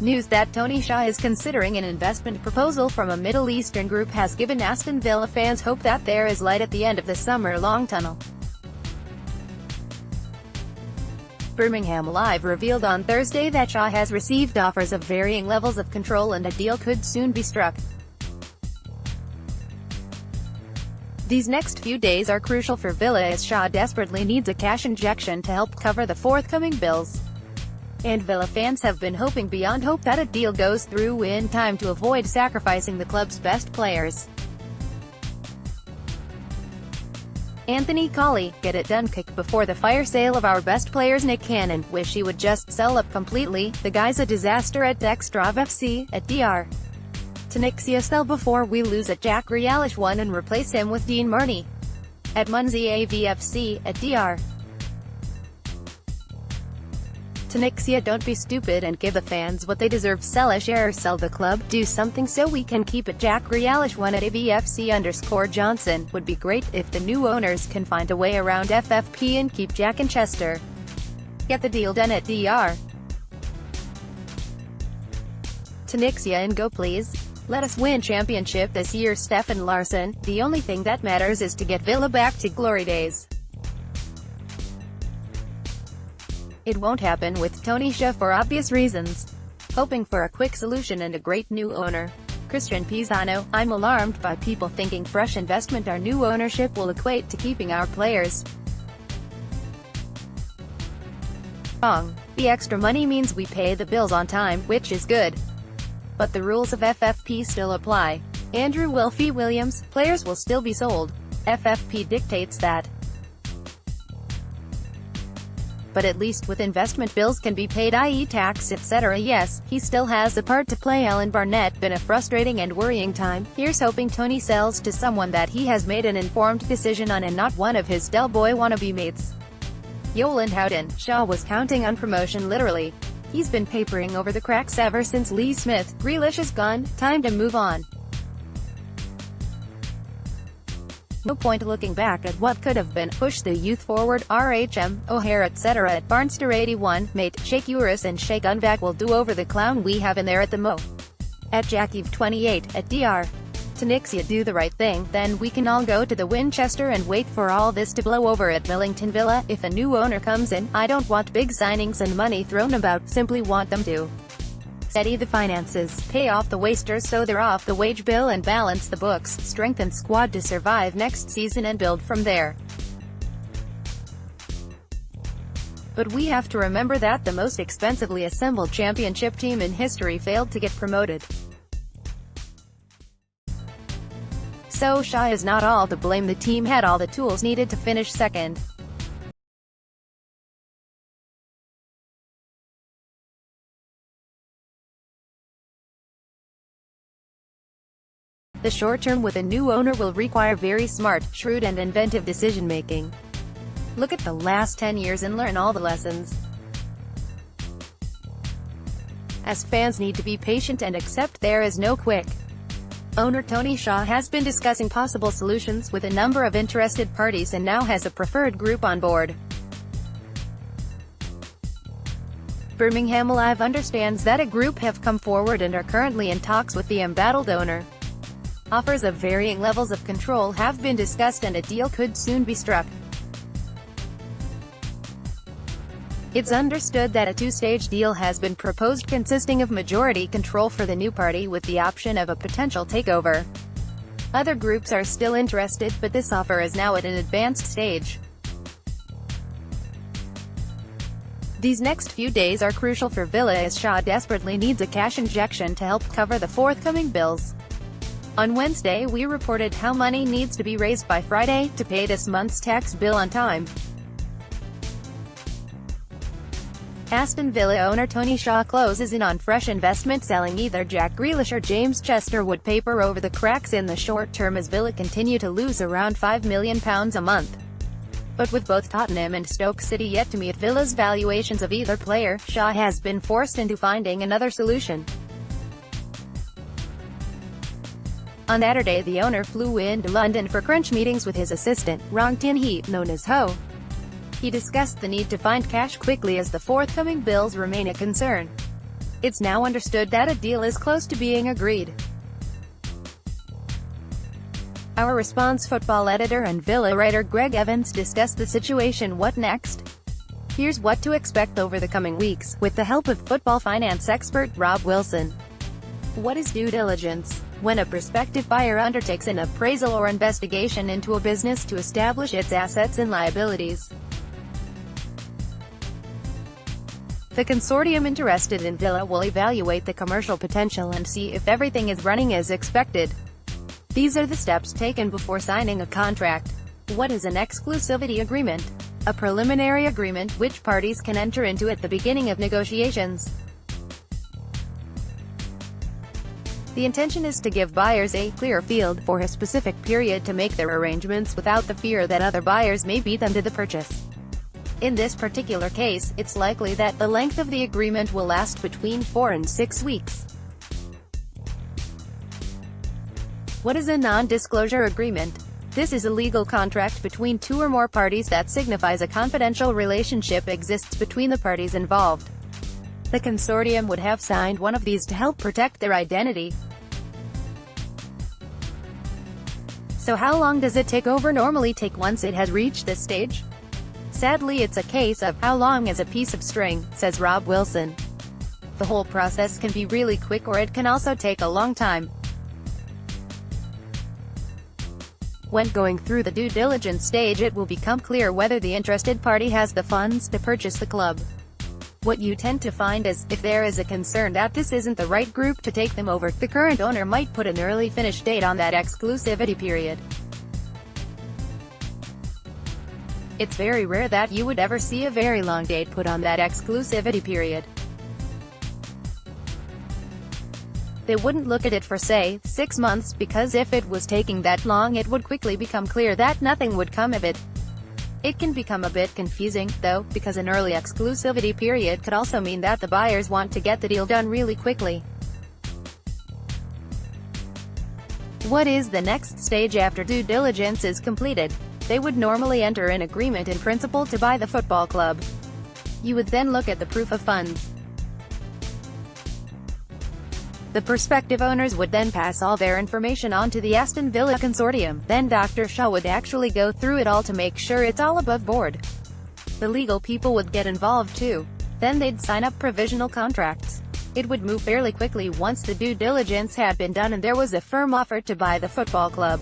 News that Tony Xia is considering an investment proposal from a Middle Eastern group has given Aston Villa fans hope that there is light at the end of the summer-long tunnel. BirminghamLive revealed on Thursday that Xia has received offers of varying levels of control and a deal could soon be struck. These next few days are crucial for Villa as Xia desperately needs a cash injection to help cover the forthcoming bills. And Villa fans have been hoping beyond hope that a deal goes through in time to avoid sacrificing the club's best players. Anthony Colley, get it done kick before the fire sale of our best players. Nick Cannon, wish he would just sell up completely, the guy's a disaster at Extra FC, at Dr. Tony Xia sell before we lose at Jack Grealish 1 and replace him with Dean Marney. At Munzie AVFC, at Dr. Tony Xia, don't be stupid and give the fans what they deserve. Sell a share or sell the club, do something so we can keep it. Jack Grealish 1 at AVFC_Johnson, would be great if the new owners can find a way around FFP and keep Jack in Chester. Get the deal done at Dr. Tony Xia and go please. Let us win championship this year. Stefan Larsson, the only thing that matters is to get Villa back to glory days. It won't happen with Tony Xia for obvious reasons. Hoping for a quick solution and a great new owner. Christian Pisano, I'm alarmed by people thinking fresh investment or new ownership will equate to keeping our players. Wrong. The extra money means we pay the bills on time, which is good. But the rules of FFP still apply. Andrew Wilfie Williams, players will still be sold. FFP dictates that. But at least with investment bills can be paid, i.e. tax, etc. Yes, he still has a part to play. Alan Barnett, been a frustrating and worrying time. Here's hoping Tony sells to someone that he has made an informed decision on and not one of his Del Boy wannabe mates. Yoland Houghton, Xia was counting on promotion literally. He's been papering over the cracks ever since Lee Smith. Grealish is gone, time to move on. No point looking back at what could have been. Push the youth forward. RHM, O'Hare etc. At Barnster 81, mate, Sheikh Uris and Sheikh Unvac will do over the clown we have in there at the Mo. At Jackie 28, at Dr. Tony Xia, do the right thing, then we can all go to the Winchester and wait for all this to blow over at Millington Villa. If a new owner comes in, I don't want big signings and money thrown about, simply want them to steady the finances, pay off the wasters so they're off the wage bill and balance the books, strengthen squad to survive next season and build from there. But we have to remember that the most expensively assembled championship team in history failed to get promoted. So Xia is not all to blame. The team had all the tools needed to finish second. The short term with a new owner will require very smart, shrewd and inventive decision-making. Look at the last 10 years and learn all the lessons. As fans need to be patient and accept there is no quick. Owner Tony Xia has been discussing possible solutions with a number of interested parties and now has a preferred group on board. BirminghamLive understands that a group have come forward and are currently in talks with the embattled owner. Offers of varying levels of control have been discussed and a deal could soon be struck. It's understood that a two-stage deal has been proposed consisting of majority control for the new party with the option of a potential takeover. Other groups are still interested, but this offer is now at an advanced stage. These next few days are crucial for Villa as Xia desperately needs a cash injection to help cover the forthcoming bills. On Wednesday we reported how money needs to be raised by Friday to pay this month's tax bill on time. Aston Villa owner Tony Xia closes in on fresh investment, selling either Jack Grealish or James Chester would paper over the cracks in the short term as Villa continue to lose around £5 million a month. But with both Tottenham and Stoke City yet to meet Villa's valuations of either player, Xia has been forced into finding another solution. On Saturday the owner flew into London for crunch meetings with his assistant, Rong Tin Hee, known as Ho. He discussed the need to find cash quickly as the forthcoming bills remain a concern. It's now understood that a deal is close to being agreed. Our Response football editor and Villa writer Greg Evans discussed the situation. What next? Here's what to expect over the coming weeks, with the help of football finance expert Rob Wilson. What is due diligence? When a prospective buyer undertakes an appraisal or investigation into a business to establish its assets and liabilities. The consortium interested in Villa will evaluate the commercial potential and see if everything is running as expected. These are the steps taken before signing a contract. What is an exclusivity agreement? A preliminary agreement which parties can enter into at the beginning of negotiations. The intention is to give buyers a clear field for a specific period to make their arrangements without the fear that other buyers may beat them to the purchase. In this particular case, it's likely that the length of the agreement will last between 4 and 6 weeks. What is a non-disclosure agreement? This is a legal contract between two or more parties that signifies a confidential relationship exists between the parties involved. The consortium would have signed one of these to help protect their identity. So how long does a takeover normally take once it has reached this stage? Sadly, it's a case of how long is a piece of string, says Rob Wilson. The whole process can be really quick, or it can also take a long time. When going through the due diligence stage, it will become clear whether the interested party has the funds to purchase the club. What you tend to find is, if there is a concern that this isn't the right group to take them over, the current owner might put an early finish date on that exclusivity period. It's very rare that you would ever see a very long date put on that exclusivity period. They wouldn't look at it for, say, 6 months, because if it was taking that long it would quickly become clear that nothing would come of it. It can become a bit confusing, though, because an early exclusivity period could also mean that the buyers want to get the deal done really quickly. What is the next stage after due diligence is completed? They would normally enter an agreement in principle to buy the football club. You would then look at the proof of funds. The prospective owners would then pass all their information on to the Aston Villa consortium. Then Dr. Xia would actually go through it all to make sure it's all above board. The legal people would get involved too. Then they'd sign up provisional contracts. It would move fairly quickly once the due diligence had been done and there was a firm offer to buy the football club.